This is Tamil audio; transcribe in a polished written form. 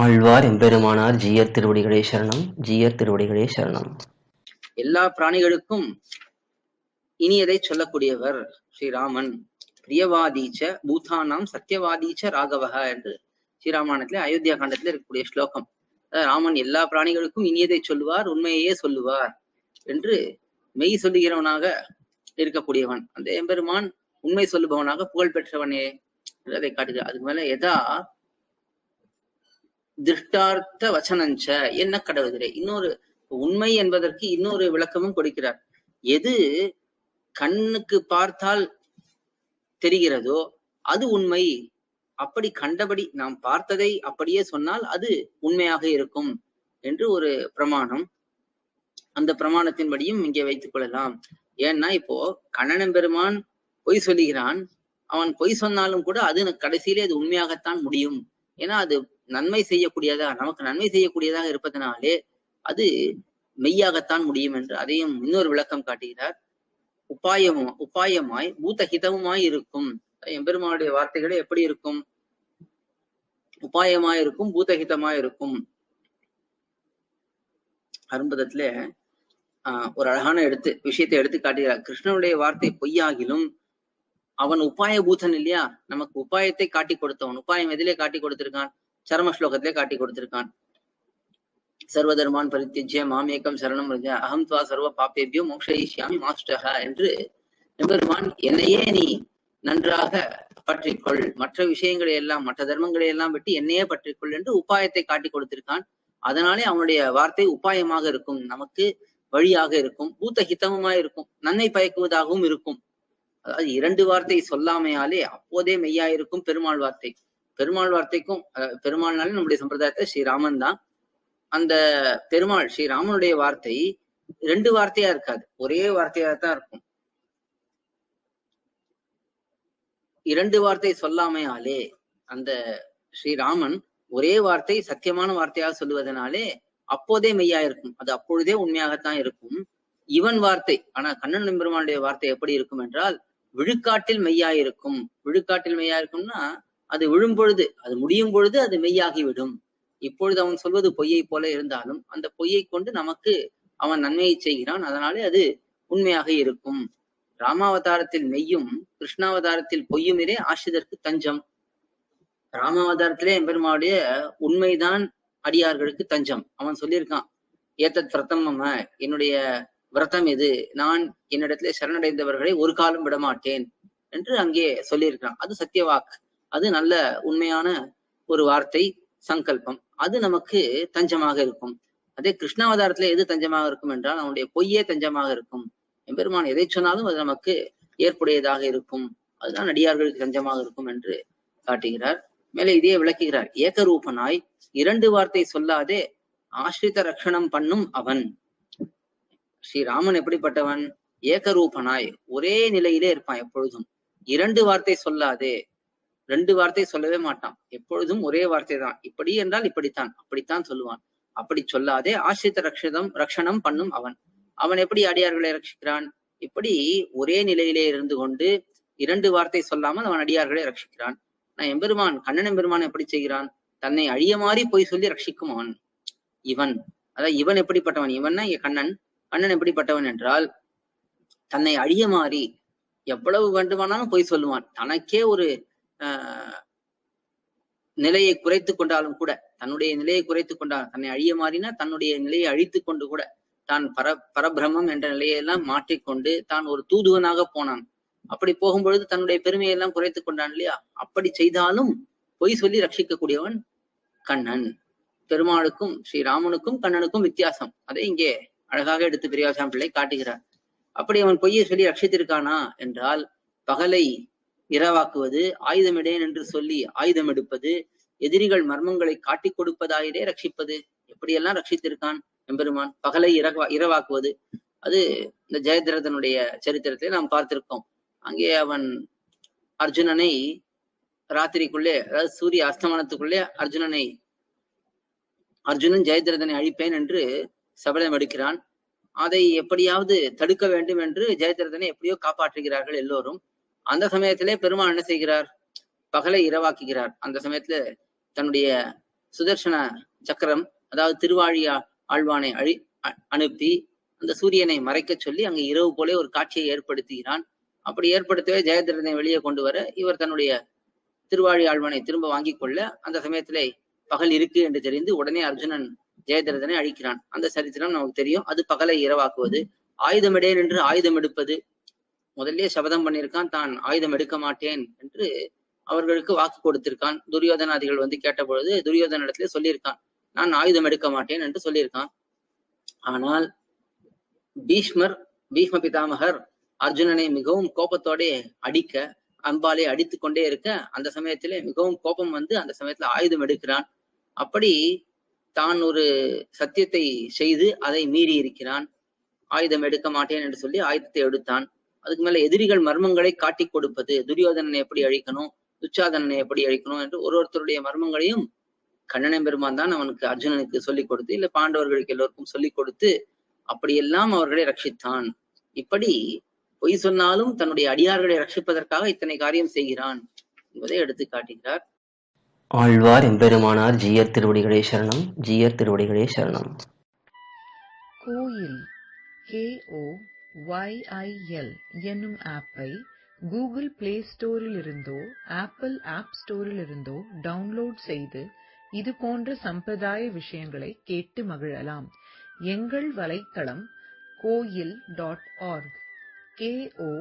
ஆழ்வார் எம்பெருமானார் ஜீயர் திருவடிகளே சரணம். ஜீயர் திருவடிகளே சரணம். எல்லா பிராணிகளுக்கும் இனியதை சொல்லக்கூடியவர் ஸ்ரீராமன். பிரியவாதீச்ச பூதானாம் சத்தியவாதீச்ச ராகவக என்று ஸ்ரீராமாயணத்திலே அயோத்தியா காண்டத்திலே இருக்கக்கூடிய ஸ்லோகம். ராமன் எல்லா பிராணிகளுக்கும் இனியதை சொல்லுவார், உண்மையே சொல்லுவார் என்று மெய் சொல்லுகிறவனாக இருக்கக்கூடியவன். அந்த எம்பெருமான் உண்மை சொல்லுபவனாக புகழ் பெற்றவனே என்று அதை காட்டுகிறார். அதுக்கு மேல எதா திருஷ்டார்த்த வச்சனஞ்ச என்ன கடவுதிரை. இன்னொரு உண்மை என்பதற்கு இன்னொரு விளக்கமும் கொடுக்கிறார். எது கண்ணுக்கு பார்த்தால் தெரிகிறதோ அது உண்மை. அப்படி கண்டபடி நாம் பார்த்ததை அப்படியே சொன்னால் அது உண்மையாக இருக்கும் என்று ஒரு பிரமாணம். அந்த பிரமாணத்தின்படியும் இங்கே வைத்துக் கொள்ளலாம். ஏன்னா இப்போ கண்ணன் பெருமான் பொய் சொல்லுகிறான். அவன் பொய் சொன்னாலும் கூட அது கடைசியிலே அது உண்மையாகத்தான் முடியும். ஏன்னா அது நன்மை செய்யக்கூடியதா, நமக்கு நன்மை செய்யக்கூடியதாக இருப்பதனாலே அது மெய்யாகத்தான் முடியும் என்று அதையும் இன்னொரு விளக்கம் காட்டுகிறார். உபாயமாய் பூதஹிதமுமாய் இருக்கும். எம்பெருமானுடைய வார்த்தைகளே எப்படி இருக்கும்? உபாயமாய் இருக்கும், பூதஹிதமாய் இருக்கும். அரும்பதத்துல ஒரு அழகான விஷயத்தை எடுத்து காட்டுகிறார். கிருஷ்ணனுடைய வார்த்தை பொய்யாகிலும் அவன் உபாய பூதன் இல்லையா? நமக்கு உபாயத்தை காட்டி கொடுத்தவன். உபாயம் எதிலே காட்டி கொடுத்திருக்கான்? சரம ஸ்லோகத்திலே காட்டி கொடுத்திருக்கான். சர்வதர்மான் பரித்யஜ்ய மாமேகம் சரணம் ரஜ அகம் துவா சர்வ பாப்பேபியோ மோக்ஷயிஷ்யாமி மாஸ்டஹ என்று எம்பெருமான் என்னையே நீ நன்றாக பற்றிக்கொள், மற்ற விஷயங்களை எல்லாம் மற்ற தர்மங்களை எல்லாம் விட்டு என்னையே பற்றிக்கொள் என்று உபாயத்தை காட்டி கொடுத்திருக்கான். அதனாலே அவனுடைய வார்த்தை உபாயமாக இருக்கும், நமக்கு வழியாக இருக்கும், பூதஹிதமுமாய் இருக்கும், நன்மை பயக்குவதாகவும் இருக்கும். அதாவது இரண்டு வார்த்தை சொல்லாமையாலே அப்போதே மெய்யாயிருக்கும் பெருமாள் வார்த்தை. பெருமாள் வார்த்தைக்கும் பெருமாள்னாலே நம்முடைய சம்பிரதாயத்தை ஸ்ரீராமன் தான். அந்த பெருமாள் ஸ்ரீராமனுடைய வார்த்தை ரெண்டு வார்த்தையா இருக்காது, ஒரே வார்த்தையாகத்தான் இருக்கும். இரண்டு வார்த்தை சொல்லாமையாலே அந்த ஸ்ரீராமன் ஒரே வார்த்தை சத்தியமான வார்த்தையாக சொல்லுவதனாலே அப்போதே மெய்யா இருக்கும், அது அப்பொழுதே உண்மையாகத்தான் இருக்கும். இவன் வார்த்தை ஆனா கண்ணன் பெருமாளுடைய வார்த்தை எப்படி இருக்கும் என்றால் விழுக்காட்டில் மெய்யாயிருக்கும். விழுக்காட்டில் மெய்யாயிருக்கும்னா அது விழும் பொழுது, அது முடியும் பொழுது அது மெய்யாகிவிடும். இப்பொழுது அவன் சொல்வது பொய்யை போல இருந்தாலும் அந்த பொய்யை கொண்டு நமக்கு அவன் நன்மையை செய்கிறான், அதனாலே அது உண்மையாக இருக்கும். ராமாவதாரத்தில் மெய்யும் கிருஷ்ணாவதாரத்தில் பொய்யுமிரே ஆசிரியருக்கு தஞ்சம். ராமாவதாரத்திலே எம்பெருமாவுடைய உண்மைதான் அடியார்களுக்கு தஞ்சம். அவன் சொல்லியிருக்கான், ஏத்தத் பிரதம, என்னுடைய விரதம் எது, நான் என்னிடத்திலே சரணடைந்தவர்களை ஒரு காலம் விடமாட்டேன் என்று அங்கே சொல்லியிருக்கான். அது சத்தியவாக்கு, அது நல்ல உண்மையான ஒரு வார்த்தை சங்கல்பம், அது நமக்கு தஞ்சமாக இருக்கும். அதே கிருஷ்ணாவதாரத்துல எது தஞ்சமாக இருக்கும் என்றால் அவனுடைய பொய்யே தஞ்சமாக இருக்கும். எம்பெருமான் எதை சொன்னாலும் அது நமக்கு ஏற்புடையதாக இருக்கும், அதுதான் அடியார்களுக்கு தஞ்சமாக இருக்கும் என்று காட்டுகிறார். மேலே இதையே விளக்குகிறார். ஏகரூபனாய் இரண்டு வார்த்தை சொல்லாதே ஆசிரித ரட்சணம் பண்ணும் அவன். ஸ்ரீராமன் எப்படிப்பட்டவன்? ஏகரூபனாய் ஒரே நிலையிலே இருப்பான் எப்பொழுதும். இரண்டு வார்த்தை சொல்லாதே, ரெண்டு வார்த்தை சொல்லவே மாட்டான், எப்பொழுதும் ஒரே வார்த்தை தான். இப்படி என்றால் இப்படித்தான், அப்படித்தான் சொல்லுவான். அப்படி சொல்லாதே ஆசிரித்த ரட்சணம் பண்ணும் அவன். அவன் எப்படி அடியார்களை ரட்சிக்கிறான்? இப்படி ஒரே நிலையிலே இருந்து கொண்டு இரண்டு வார்த்தை சொல்லாமல் அவன் அடியார்களை ரட்சிக்கிறான். நான் எம்பெருமான் கண்ணன் எம்பெருமான் எப்படி செய்கிறான்? தன்னை அழிய மாறி போய் சொல்லி ரட்சிக்கும் அவன். இவன் அதாவது இவன் எப்படிப்பட்டவன்? இவன்னா கண்ணன். கண்ணன் எப்படிப்பட்டவன் என்றால் தன்னை அழிய மாறி எவ்வளவு வேண்டுமானாலும் போய் சொல்லுவான். தனக்கே ஒரு நிலையை குறைத்து கொண்டாலும் கூட, தன்னுடைய நிலையை குறைத்து கொண்டால், தன்னை அழிய மாறினா தன்னுடைய நிலையை அழித்து கொண்டு கூட தான் பரபிரமம் என்ற நிலையெல்லாம் மாற்றிக்கொண்டு தான் ஒரு தூதுவனாக போனான். அப்படி போகும்பொழுது தன்னுடைய பெருமையெல்லாம் குறைத்து கொண்டான் இல்லையா? அப்படி செய்தாலும் பொய் சொல்லி ரட்சிக்கக்கூடியவன் கண்ணன். பெருமாளுக்கும் ஸ்ரீராமனுக்கும் கண்ணனுக்கும் வித்தியாசம், அதை இங்கே அழகாக எடுத்து பெரியாசாமி பிள்ளை காட்டுகிறார். அப்படி அவன் பொய்யை சொல்லி ரட்சித்திருக்கானா என்றால் பகலை இரவாக்குவது, ஆயுதமிடேன் என்று சொல்லி ஆயுதம் எடுப்பது, எதிரிகள் மர்மங்களை காட்டி கொடுப்பதாயிரே ரட்சிப்பது, எப்படியெல்லாம் ரட்சித்திருக்கான் எம்பெருமான். பகலை இரவாக்குவது, அது இந்த ஜெயத்ரதனுடைய சரித்திரத்திலே நாம் பார்த்திருக்கோம். அங்கே அவன் அர்ஜுனனை ராத்திரிக்குள்ளே, அதாவது சூரிய அஸ்தமனத்துக்குள்ளே அர்ஜுனன் ஜெயத்ரதனை அழிப்பேன் என்று சபதம் எடுக்கிறான். அதை எப்படியாவது தடுக்க வேண்டும் என்று ஜெயத்ரதனை எப்படியோ காப்பாற்றுகிறார்கள் எல்லோரும். அந்த சமயத்திலே பெருமாள் என்ன செய்கிறார்? பகலை இரவாக்குகிறார். அந்த சமயத்துல தன்னுடைய சுதர்சன சக்கரம், அதாவது திருவாழியா ஆழ்வானை அனுப்பி அந்த சூரியனை மறைக்க சொல்லி அங்கு இரவு போலே ஒரு காட்சியை ஏற்படுத்துகிறான். அப்படி ஏற்படுத்தவே ஜெயதிரதனை வெளியே கொண்டு வர இவர் தன்னுடைய திருவாழி ஆழ்வானை திரும்ப வாங்கிக் கொள்ள அந்த சமயத்திலே பகல் இருக்கு என்று தெரிந்து உடனே அர்ஜுனன் ஜெயதிரதனை அழிக்கிறான். அந்த சரித்திரம் நமக்கு தெரியும். அது பகலை இரவாக்குவது. ஆயுதமிடேன் என்று ஆயுதம் எடுப்பது. முதல்ல சபதம் பண்ணியிருக்கான், தான் ஆயுதம் எடுக்க மாட்டேன் என்று அவர்களுக்கு வாக்கு கொடுத்திருக்கான். துரியோதனாதிகள் வந்து கேட்ட பொழுது துரியோதனிடத்திலே சொல்லியிருக்கான், நான் ஆயுதம் எடுக்க மாட்டேன் என்று சொல்லியிருக்கான். ஆனால் பீஷ்ம பிதாமகர் அர்ஜுனனை மிகவும் கோபத்தோட அடிக்க, அம்பாலே அடித்து கொண்டே இருக்க, அந்த சமயத்திலே மிகவும் கோபம் வந்து அந்த சமயத்துல ஆயுதம் எடுக்கிறான். அப்படி தான் ஒரு சத்தியத்தை செய்து அதை மீறி இருக்கிறான். ஆயுதம் எடுக்க மாட்டேன் என்று சொல்லி ஆயுதத்தை எடுத்தான். அதுக்கு மேல எதிரிகள் மர்மங்களை காட்டி கொடுப்பது, துரியோதனனை எப்படி அழிக்கணும், துச்சாதனனை எப்படி அழிக்கணும் என்று ஒருத்தருடைய மர்மங்களையும் கண்ணனை பெருமான் தான் அவனுக்கு அர்ஜுனனுக்கு சொல்லிக் கொடுத்து, இல்ல பாண்டவர்களுக்கு எல்லோருக்கும் சொல்லிக் கொடுத்து அப்படியெல்லாம் அவர்களை ரட்சித்தான். இப்படி பொய் சொன்னாலும் தன்னுடைய அடியார்களை ரட்சிப்பதற்காக இத்தனை காரியம் செய்கிறான் என்பதை எடுத்து காட்டுகிறார். ஆழ்வார் எம்பெருமானார் ஜீயர் திருவடிகளே சரணம். ஜீயர் திருவடிகளே சரணம். கோயில் KOYIL என்னும் ஆப்பை கூகுள் பிளே ஸ்டோரில் இருந்தோ ஆப்பிள் ஆப் ஸ்டோரில் இருந்தோ டவுன்லோட் செய்து இது போன்ற சம்பிரதாய விஷயங்களை கேட்டு மகிழலாம். எங்கள் வலைத்தளம் koil.org KOYIL.org